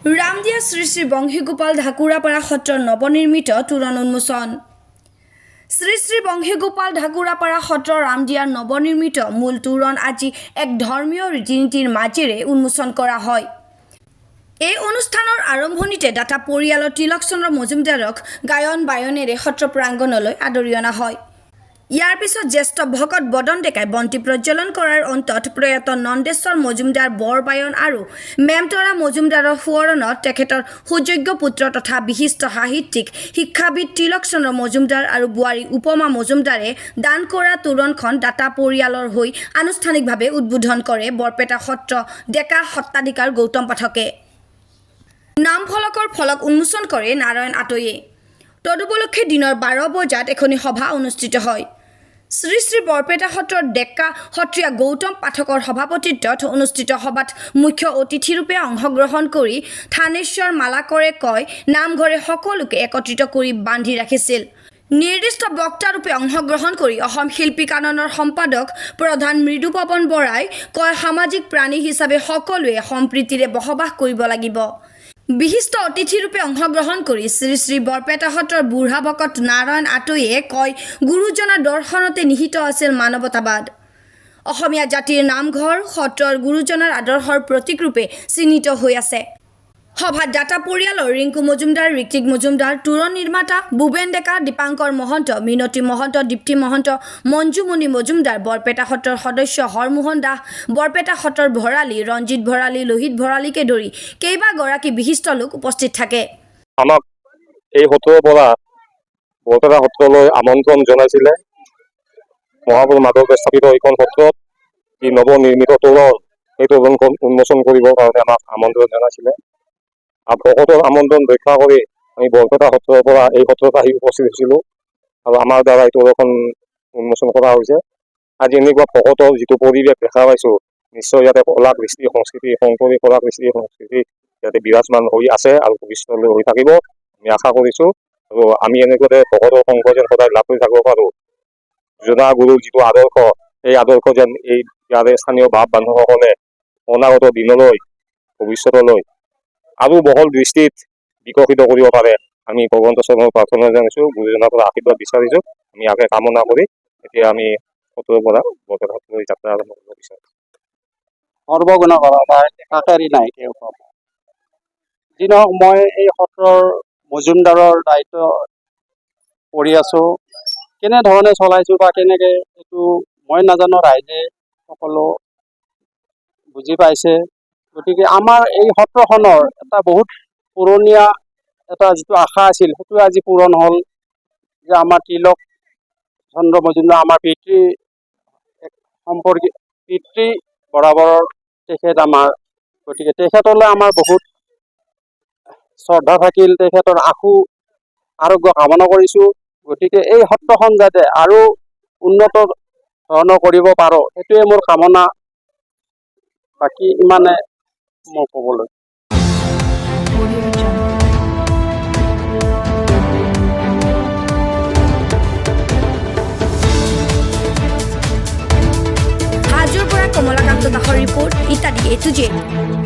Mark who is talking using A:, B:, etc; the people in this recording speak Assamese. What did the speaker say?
A: ৰামদিয়া শ্ৰী শ্ৰী বংশীগোপাল ঢাকুৰাপাৰা সত্ৰৰ নৱনিৰ্মিত তোৰণ উন্মোচন। শ্ৰী শ্ৰী বংশীগোপাল ঢাকুৰাপাৰা সত্ৰৰ ৰামদিয়াৰ নৱনিৰ্মিত মূল তোৰণ আজি এক ধৰ্মীয় ৰীতি নীতিৰ মাজেৰে উন্মোচন কৰা হয়। এই অনুষ্ঠানৰ আৰম্ভণিতে দাতা পৰিয়ালৰ তিলক চন্দ্ৰ মজুমদাৰক গায়ন বায়নেৰে সত্ৰ প্ৰাংগণলৈ আদৰি অনা হয়। ইয়াৰ পিছত জ্যেষ্ঠ ভকত বদন ডেকাই বন্তি প্ৰজ্বলন কৰাৰ অন্তত প্ৰয়াত নন্দেশ্বৰ মজুমদাৰ বৰবায়ন আৰু মেমতৰা মজুমদাৰৰ সোঁৱৰণত তেখেতৰ সুযোগ্য পুত্ৰ তথা বিশিষ্ট সাহিত্যিক শিক্ষাবিদ তিলক চন্দ্ৰ মজুমদাৰ আৰু বোৱাৰী উপমা মজুমদাৰে দান কৰা তোৰণখন দাতা পৰিয়ালৰ হৈ আনুষ্ঠানিকভাৱে উদ্বোধন কৰে বৰপেটা সত্ৰ ডেকা সত্ৰাধিকাৰ গৌতম পাঠকে। নামফলকৰ ফলক উন্মোচন কৰে নাৰায়ণ আতয়ে। তদুপলক্ষে দিনৰ 12 বজাত এখনি সভা অনুষ্ঠিত হয়। শ্ৰী শ্ৰী বৰপেটা সত্ৰৰ ডেকা সত্ৰীয়া গৌতম পাঠকৰ সভাপতিত্বত অনুষ্ঠিত সভাত মুখ্য অতিথিৰূপে অংশগ্ৰহণ কৰি থানেশ্বৰ মালাকৰে কয় নামঘৰে সকলোকে একত্ৰিত কৰি বান্ধি ৰাখিছিল। নিৰ্দিষ্ট বক্তাৰূপে অংশগ্ৰহণ কৰি অসম শিল্পী কাননৰ সম্পাদক প্ৰধান মৃদুপৱন বৰাই কয় সামাজিক প্ৰাণী হিচাপে সকলোৱে সম্প্ৰীতিৰে বসবাস কৰিব লাগিব। বিশিষ্ট অতিথিৰূপে অংশগ্ৰহণ কৰি শ্ৰী শ্ৰী বৰপেটা সত্ৰৰ বুঢ়া ভকত নাৰায়ণ আতয়ে কয় গুৰুজনাৰ দৰ্শনতে নিহিত আছিল মানৱতাবাদ। অসমীয়া জাতিৰ নামঘৰ সত্ৰৰ গুৰুজনাৰ আদৰ্শৰ প্ৰতীকৰূপে চিহ্নিত হৈ আছে। সভাত দাতা পৰিয়ালৰ ৰিংকু মজুমদাৰ, ঋত্বিক মজুমদাৰ, তোৰণ নিৰ্মাতা ভূপেন ডেকা, দীপাংকৰ মহন্ত, মিনতী মহন্ত, দীপ্তি মহন্ত, মঞ্জুমণি মজুমদাৰ, বৰপেটা সত্ৰৰ সদস্য হৰমোহন দাস, বৰপেটা সত্ৰৰ ভৰালী, ৰঞ্জিত ভৰালী, লোহিত ভৰালীকে ধৰি কেইবাগৰাকী বিশিষ্ট লোক উপস্থিত থাকে।
B: আমাক এই সত্ৰৰ পৰা বৰপেটা সত্ৰলৈ আমন্ত্ৰণ জনাইছিলে। মহাপুৰুষ মাধৱে স্থাপিত এইখন সত্ৰত যি নৱনিৰ্মিত তোৰণ, সেই তোৰণখন উন্মোচন কৰিবৰ কাৰণে আমাক আমন্ত্ৰণ জনাইছিলে। আৰু ভকতৰ আমন্ত্ৰণ ৰক্ষা কৰি আমি বৰপেটা সত্ৰৰ পৰা এই সত্ৰত আহি উপস্থিত হৈছিলোঁ আৰু আমাৰ দ্বাৰা এই তোৰণখন উন্মোচন কৰা হৈছে। আজি এনেকুৱা ভকতৰ যিটো পৰিৱেশ দেখা পাইছোঁ, নিশ্চয় ইয়াতে কলা কৃষ্টি সংস্কৃতি, শংকৰী কলা কৃষ্টি সংস্কৃতি ইয়াতে বিৰাজমান হৈ আছে আৰু ভৱিষ্যতলৈ হৈ থাকিব আমি আশা কৰিছোঁ। আৰু আমি এনেকৈ ভকতৰ সংগ যেন সদায় লাভ কৰি থাকিব পাৰোঁ। জনা গুৰুৰ যিটো আদৰ্শ, এই আদৰ্শ যেন এই ইয়াৰে স্থানীয় ভাৱ বান্ধৱসকলে অনাগত দিনলৈ ভৱিষ্যতলৈ আৰু বহল দৃষ্টিত বিকশিত কৰিব পাৰে আমি ভগৱন্ত চৰণৰ প্ৰাৰ্থনা জনাইছোঁ। গুৰুজনাৰ পৰা আশীৰ্বাদ বিচাৰিছোঁ। আমি ইয়াকে কামনা কৰি এতিয়া আমি সত্ৰৰ পৰা বৰপেটা সত্ৰলৈ যাত্ৰা আৰম্ভ কৰিব বিচাৰিছোঁ।
C: সৰ্বগুণা কৰা একাকাৰী নাই তেওঁ পাব। যি নহওক মই এই সত্ৰৰ মজুমদাৰৰ দায়িত্ব কৰি আছোঁ। কেনেধৰণে চলাইছোঁ বা কেনেকৈ এইটো মই নাজানো, ৰাইজে সকলো বুজি পাইছে। গতিকে আমাৰ এই সত্ৰখনৰ এটা বহুত পুৰণীয়া এটা যিটো আশা আছিল সেইটো আজি পূৰণ হ'ল যে আমাৰ তিলক চন্দ্ৰ মজুমদাৰ আমাৰ পিতৃ সম্পৰ্কীয়, পিতৃ বৰাবৰৰ তেখেত আমাৰ। গতিকে তেখেতলৈ আমাৰ বহুত শ্ৰদ্ধা থাকিল, তেখেতৰ আশু আৰোগ্য কামনা কৰিছোঁ। গতিকে এই সত্ৰখন যাতে আৰু উন্নত ধৰণৰ কৰিব পাৰোঁ সেইটোৱে মোৰ কামনা। বাকী ইমানে মই ক'বলৈ।
A: হাজোৰ পৰা কমলাকান্ত দাসৰ ৰিপৰ্ট, ইত্যাদি A to Z।